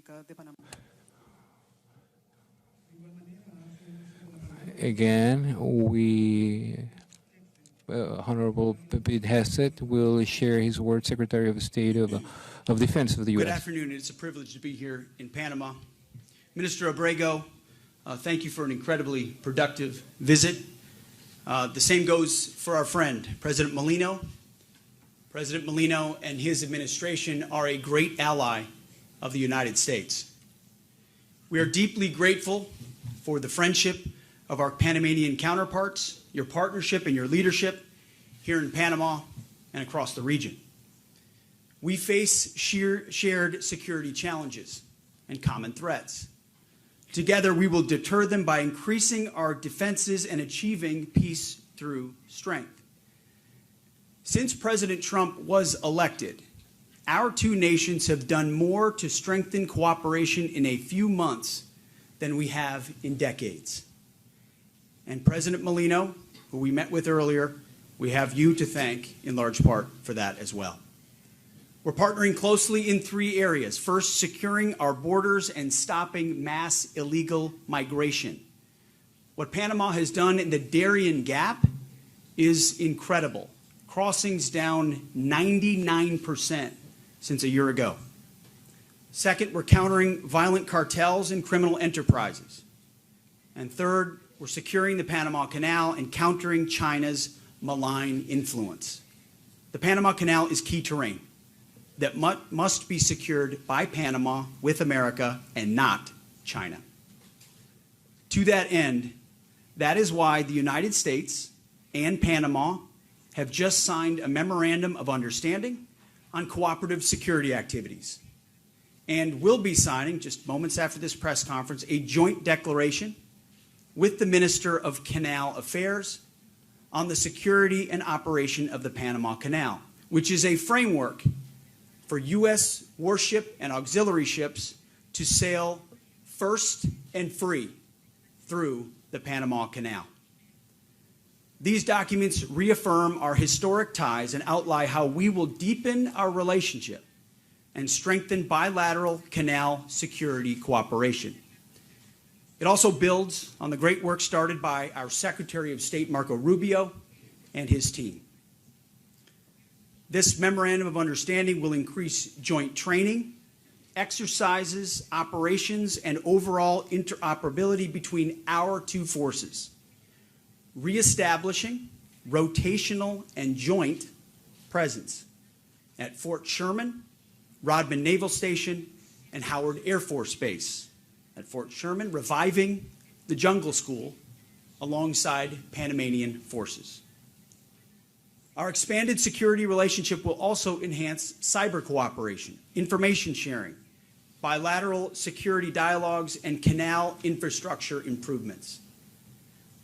República de Panamá. Again, Honorable Hegseth will share his word, Secretary of State of Defense of the U.S. Good afternoon. It's a privilege to be here in Panama. Minister Abrego, thank you for an incredibly productive visit. The same goes for our friend, President Molino. President Molino and his administration are a great ally of the United States. We are deeply grateful for the friendship of our Panamanian counterparts, your partnership and your leadership here in Panama and across the region. We face shared security challenges and common threats. Together, we will deter them by increasing our defenses and achieving peace through strength. Since President Trump was elected, our two nations have done more to strengthen cooperation in a few months than we have in decades. And President Molino, who we met with earlier, we have you to thank in large part for that as well. We're partnering closely in three areas. First, securing our borders and stopping mass illegal migration. What Panama has done in the Darien Gap is incredible. Crossings down 99% since a year ago. Second, we're countering violent cartels and criminal enterprises. And third, we're securing the Panama Canal and countering China's malign influence. The Panama Canal is key terrain that must be secured by Panama with America and not China. To that end, that is why the United States and Panama have just signed a memorandum of understanding on cooperative security activities, and will be signing, just moments after this press conference, a joint declaration with the Minister of Canal Affairs on the security and operation of the Panama Canal, which is a framework for U.S. warship and auxiliary ships to sail first and free through the Panama Canal. These documents reaffirm our historic ties and outline how we will deepen our relationship and strengthen bilateral canal security cooperation. It also builds on the great work started by our Secretary of State, Marco Rubio, and his team. This memorandum of understanding will increase joint training, exercises, operations, and overall interoperability between our two forces, reestablishing rotational and joint presence at Fort Sherman, Rodman Naval Station, and Howard Air Force Base. At Fort Sherman, reviving the Jungle School alongside Panamanian forces. Our expanded security relationship will also enhance cyber cooperation, information sharing, bilateral security dialogues, and canal infrastructure improvements.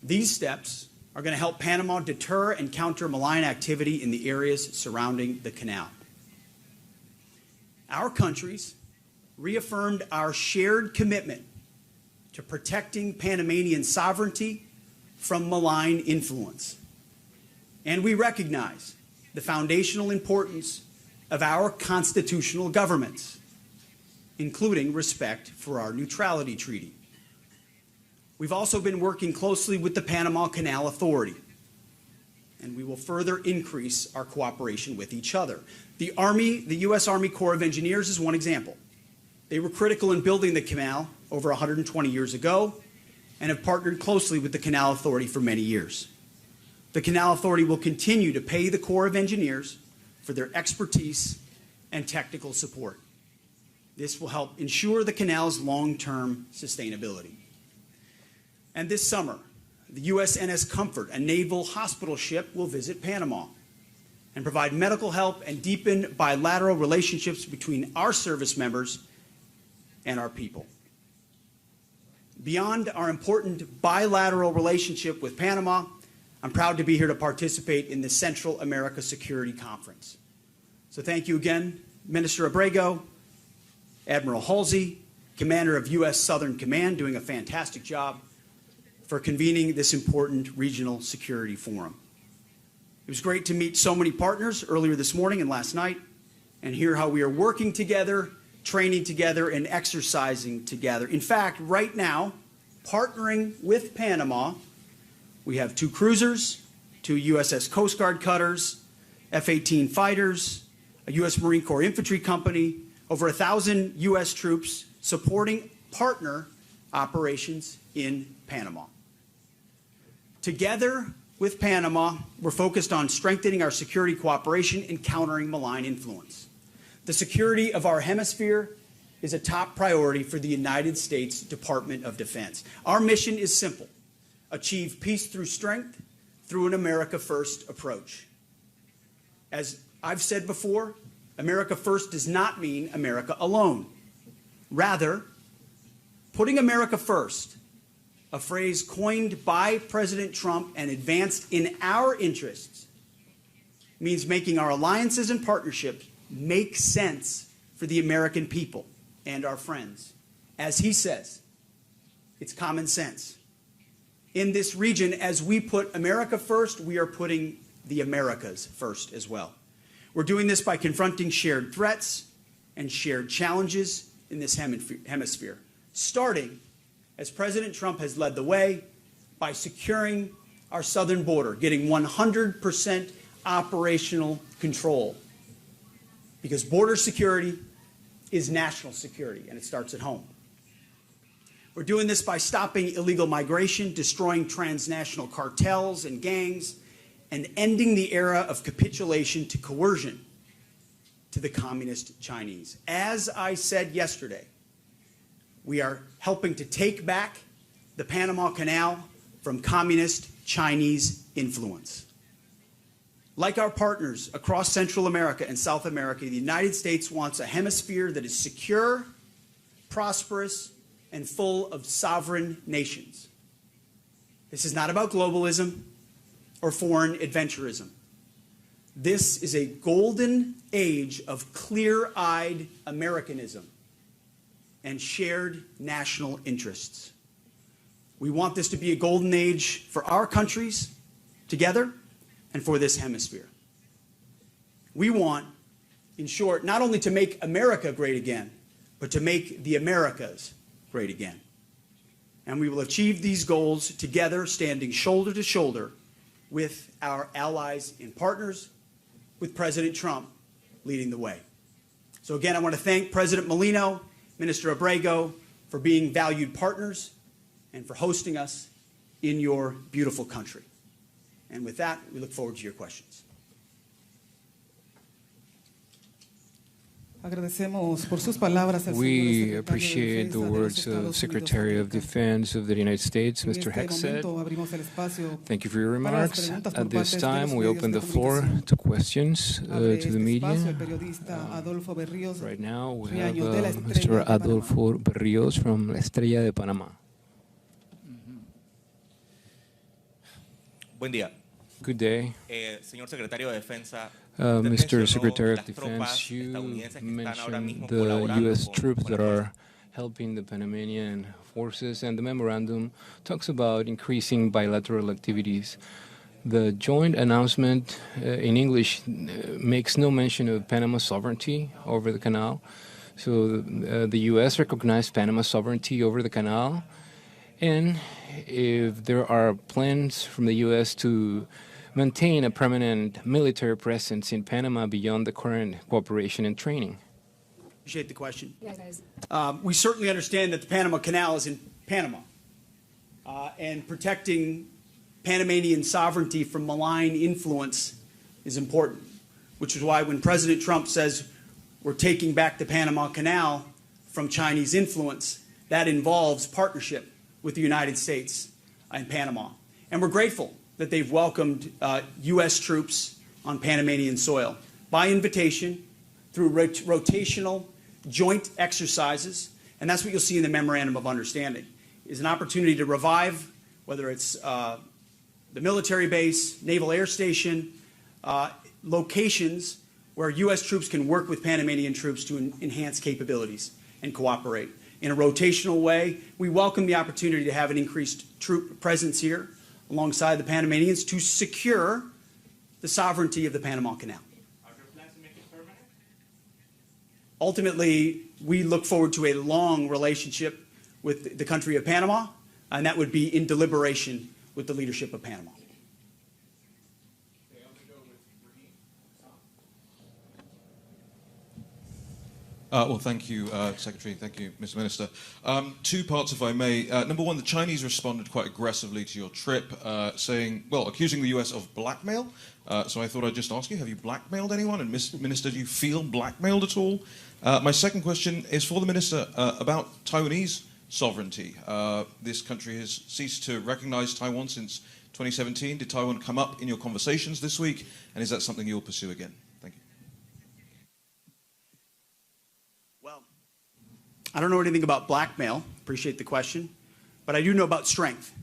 These steps are going to help Panama deter and counter malign activity in the areas surrounding the canal. Our countries reaffirmed our shared commitment to protecting Panamanian sovereignty from malign influence. And we recognize the foundational importance of our constitutional governments, including respect for our neutrality treaty. We've also been working closely with the Panama Canal Authority, and we will further increase our cooperation with each other. The U.S. Army Corps of Engineers is one example. They were critical in building the canal over 120 years ago and have partnered closely with the Canal Authority for many years. The Canal Authority will continue to pay the Corps of Engineers for their expertise and technical support. This will help ensure the canal's long-term sustainability. And this summer, the USNS Comfort, a naval hospital ship, will visit Panama and provide medical help and deepen bilateral relationships between our service members and our people. Beyond our important bilateral relationship with Panama, I'm proud to be here to participate in the Central America Security Conference. So thank you again, Minister Abrego, Admiral Halsey, Commander of U.S. Southern Command, doing a fantastic job for convening this important regional security forum. It was great to meet so many partners earlier this morning and last night and hear how we are working together training together and exercising together. In fact, right now, partnering with Panama, we have 2 cruisers, 2 USS Coast Guard cutters, F-18 fighters, a U.S. Marine Corps infantry company, over 1,000 U.S. troops supporting partner operations in Panama. Together with Panama, we're focused on strengthening our security cooperation and countering malign influence. The security of our hemisphere is a top priority for the United States Department of Defense. Our mission is simple: achieve peace through strength through an America First approach. As I've said before, America First does not mean America alone. Rather, putting America first, a phrase coined by President Trump and advanced in our interests, means making our alliances and partnerships make sense for the American people and our friends. As he says, it's common sense. In this region, as we put America first, we are putting the Americas first as well. We're doing this by confronting shared threats and shared challenges in this hemisphere, starting, as President Trump has led the way, by securing our southern border, getting 100% operational control. Because border security is national security, and it starts at home. We're doing this by stopping illegal migration, destroying transnational cartels and gangs, and ending the era of capitulation to coercion to the communist Chinese. As I said yesterday, we are helping to take back the Panama Canal from communist Chinese influence. Like our partners across Central America and South America, the United States wants a hemisphere that is secure, prosperous, and full of sovereign nations. This is not about globalism or foreign adventurism. This is a golden age of clear-eyed Americanism and shared national interests. We want this to be a golden age for our countries together and for this hemisphere. We want, in short, not only to make America great again, but to make the Americas great again. And we will achieve these goals together, standing shoulder to shoulder with our allies and partners, with President Trump leading the way. So again, I want to thank President Molino, Minister Abrego, for being valued partners and for hosting us in your beautiful country. And with that, we look forward to your questions. We appreciate the words of Secretary of Defense of the United States, Mr. Hegseth. Thank you for your remarks. At this time, we open the floor to questions to the media. Right now, we have Mr. Adolfo Berríos from La Estrella de Panamá. Buen día. Good day. Señor Secretario de Defensa, Mr. Secretary of Defense, you mentioned the U.S. troops that are helping the Panamanian forces, and the memorandum talks about increasing bilateral activities. The joint announcement in English makes no mention of Panama's sovereignty over the canal. So the U.S. recognized Panama's sovereignty over the canal, and if there are plans from the U.S. to maintain a permanent military presence in Panama beyond the current cooperation and training. Appreciate the question. Yeah, guys. We certainly understand that the Panama Canal is in Panama, and protecting Panamanian sovereignty from malign influence is important, which is why when President Trump says we're taking back the Panama Canal from Chinese influence, that involves partnership with the United States and Panama. And we're grateful that they've welcomed U.S. troops on Panamanian soil by invitation through rotational joint exercises. And that's what you'll see in the Memorandum of Understanding, is an opportunity to revive, whether it's the military base, naval air station, locations where U.S. troops can work with Panamanian troops to enhance capabilities and cooperate. In a rotational way, we welcome the opportunity to have an increased troop presence here alongside the Panamanians to secure the sovereignty of the Panama Canal. Are there plans to make it Ultimately, we look forward to a long relationship with the country of Panama, and that would be in deliberation with the leadership of Panama. Well, thank you, Secretary. Thank you, Mr. Minister. Two parts, if I may. Number one, the Chinese responded quite aggressively to your trip, saying, well, accusing the US of blackmail. So I thought I'd just ask you, have you blackmailed anyone? And, Minister, do you feel blackmailed at all? My second question is for the Minister about Taiwanese sovereignty. This country has ceased to recognize Taiwan since 2017. Did Taiwan come up in your conversations this week? And is that something you'll pursue again? Thank you. Well, I don't know anything about blackmail. Appreciate the question. But I do know about strength.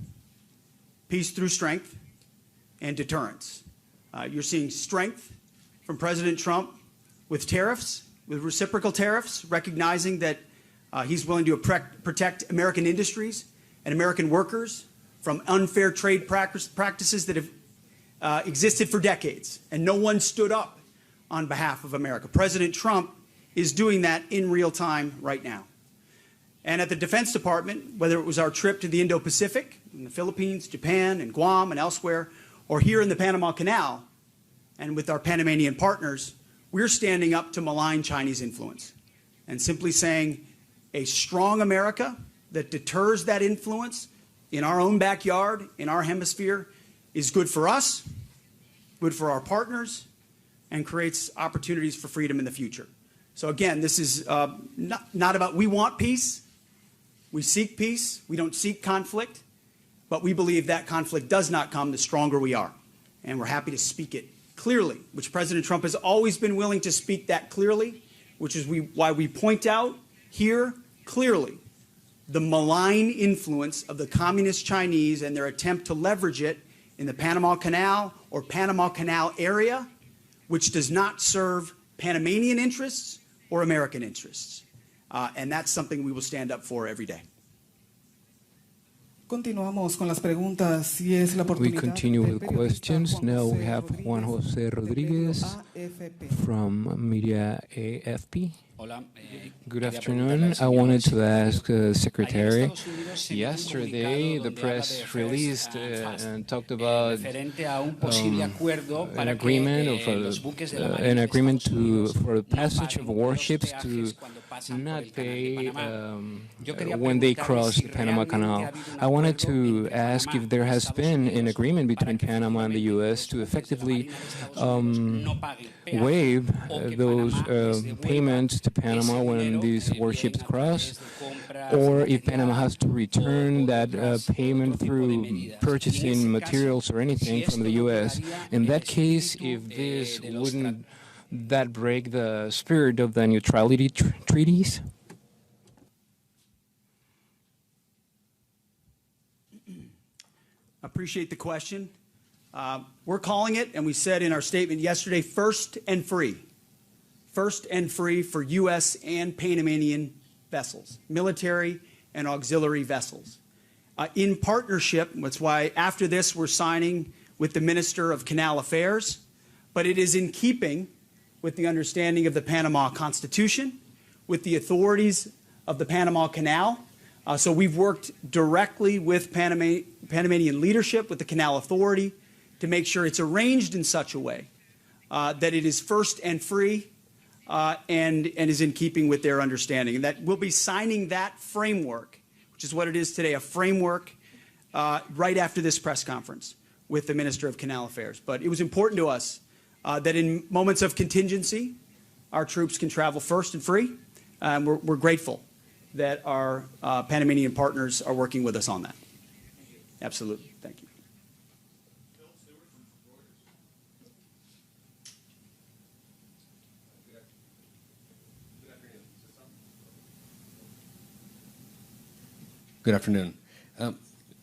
Peace through strength and deterrence. You're seeing strength from President Trump with tariffs, with reciprocal tariffs, recognizing that he's willing to protect American industries and American workers from unfair trade practices that have existed for decades, and no one stood up on behalf of America. President Trump is doing that in real time right now. And at the Defense Department, whether it was our trip to the Indo-Pacific, in the Philippines, Japan, and Guam, and elsewhere, or here in the Panama Canal, and with our Panamanian partners, we're standing up to malign Chinese influence and simply saying a strong America that deters that influence in our own backyard, in our hemisphere, is good for us, good for our partners, and creates opportunities for freedom in the future. So again, this is not about, we want peace, we seek peace, we don't seek conflict, but we believe that conflict does not come the stronger we are. And we're happy to speak it clearly, which President Trump has always been willing to speak that clearly, which is why we point out here clearly the malign influence of the communist Chinese and their attempt to leverage it in the Panama Canal or Panama Canal area, which does not serve Panamanian interests or American interests. And that's something we will stand up for every day. Continuamos con las preguntas. Si es la We oportunidad continue del with periodista questions. Juan Now we José have Juan José Rodriguez AFP. from Media AFP. Hola, Good quería afternoon. preguntarle al I señor wanted to secretario. ask the Ayer Secretary. Estados Unidos emitió un Yesterday, comunicado the donde habla press de first released and fast, and talked about referente a un posible acuerdo an para agreement que of los buques de la an Marina de agreement Estados Unidos for the no passage of paguen warships los to peajes cuando pasan por not el Canal de pay Panamá. Yo quería when they preguntarle cross si the Panama realmente Canal. ha habido un I wanted acuerdo to entre ask Panamá if there y has Estados been an Unidos agreement para between que Panama and the efectivamente U.S. los to buques de la effectively Marina de Estados Unidos no paguen peaje waive o que those Panamá les devuelva payments to Panama ese when dinero, these bien warships a cross, través de compras or de if Panama has to return that payment otro tipo de through medidas. purchasing En ese materials or anything si from the esto no U.S. quedaría In en that el case, espíritu, if this de los wouldn't that break the spirit of the neutrality treaties? Appreciate the question. We're calling it, and we said in our statement yesterday, first and free. First and free for U.S. and Panamanian vessels, military and auxiliary vessels. In partnership, that's why after this we're signing with the Minister of Canal Affairs, but it is in keeping with the understanding of the Panama Constitution, with the authorities of the Panama Canal. So we've worked directly with Panamanian leadership, with the Canal Authority, to make sure it's arranged in such a way that it is first and free and is in keeping with their understanding. And that we'll be signing that framework, which is what it is today, a framework right after this press conference with the Minister of Canal Affairs. But it was important to us that in moments of contingency, our troops can travel first and free. And we're grateful that our Panamanian partners are working with us on that. Absolutely. Thank you. Good afternoon.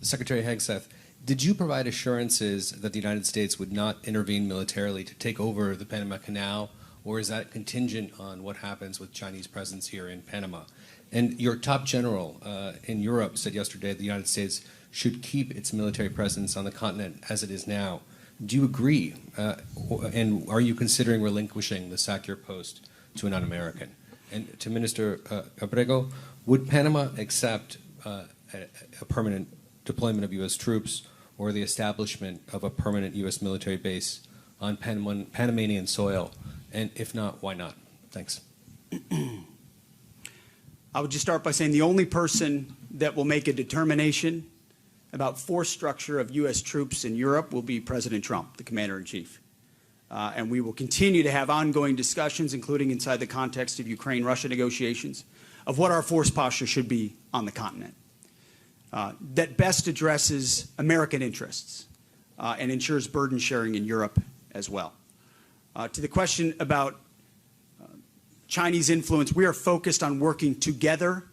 Secretary Hegseth, did you provide assurances that the United States would not intervene militarily to take over the Panama Canal, or is that contingent on what happens with Chinese presence here in Panama? And your top general in Europe said yesterday the United States should keep its military presence on the continent as it is now. Do you agree? And are you considering relinquishing the SACEUR post to a non-American? And to Minister Abrego, would Panama accept a permanent deployment of U.S. troops or the establishment of a permanent U.S. military base on Panamanian soil? And if not, why not? Thanks. I would just start by saying the only person that will make a determination about force structure of U.S. troops in Europe will be President Trump, the Commander-in-Chief. And we will continue to have ongoing discussions, including inside the context of Ukraine-Russia negotiations, of what our force posture should be on the continent. That best addresses American interests and ensures burden sharing in Europe as well. To the question about Chinese influence, we are focused on working together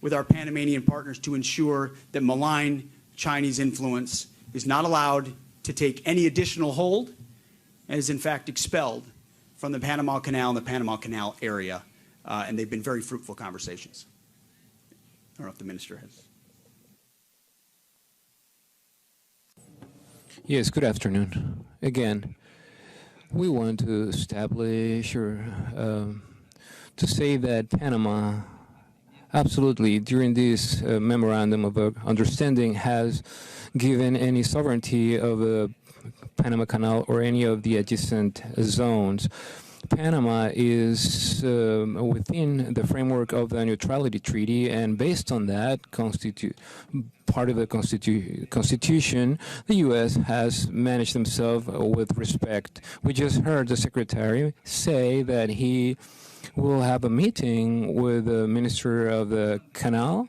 with our Panamanian partners to ensure that malign Chinese influence is not allowed to take any additional hold and is in fact expelled from the Panama Canal and the Panama Canal area. And they've been very fruitful conversations. I don't know if the minister has. Yes, good afternoon. Again, we want to establish or to say that Panama absolutely during this memorandum of understanding has given any sovereignty of the Panama Canal or any of the adjacent zones. Panama is within the framework of the neutrality treaty, and based on that part of the constitution, the U.S. has managed themselves with respect. We just heard the secretary say that he will have a meeting with the minister of the Canal.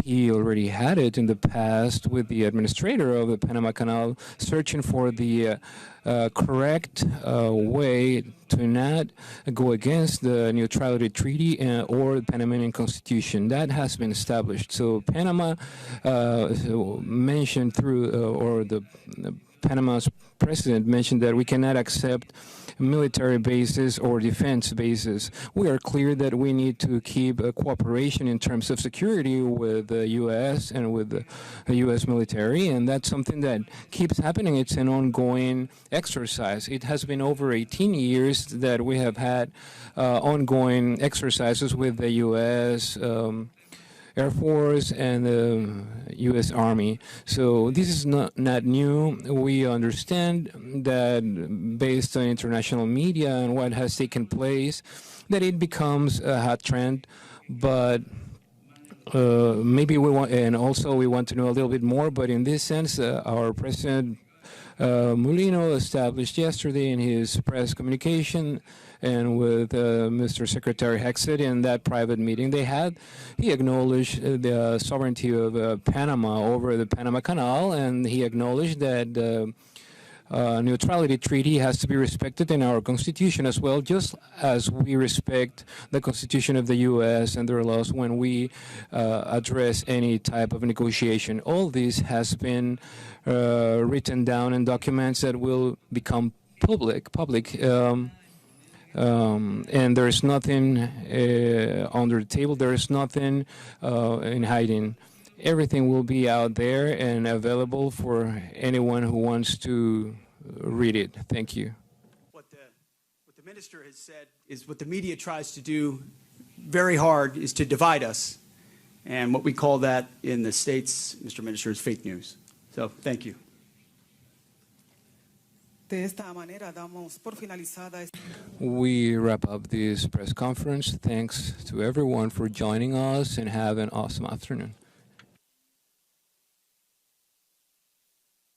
He already had it in the past with the administrator of the Panama Canal, searching for the correct way to not go against the neutrality treaty or the Panamanian constitution. That has been established. So Panama mentioned through, or the Panama's president mentioned that we cannot accept military bases or defense bases. We are clear that we need to keep a cooperation in terms of security with the U.S. and with the U.S. military, and that's something that keeps happening. It's an ongoing exercise. It has been over 18 years that we have had ongoing exercises with the U.S. Air Force and the U.S. Army. So this is not new. We understand that based on international media and what has taken place, that it becomes a hot trend. But maybe we want, and also we want to know a little bit more. But in this sense, our President Molino established yesterday in his press communication and with Mr. Secretary Hegseth in that private meeting he acknowledged the sovereignty of Panama over the Panama Canal, and he acknowledged that the neutrality treaty has to be respected in our constitution as well, just as we respect the constitution of the U.S. and their laws when we address any type of negotiation. All this has been written down in documents that will become public. And there is nothing under the table. There is nothing in hiding. Everything will be out there and available for anyone who wants to read it. Thank you. What the minister has said is what the media tries to do very hard is to divide us. And what we call that in the States, Mr. Minister, is fake news. So thank you. De esta manera damos por finalizada. We wrap up this press conference. Thanks to everyone for joining us, and have an awesome afternoon.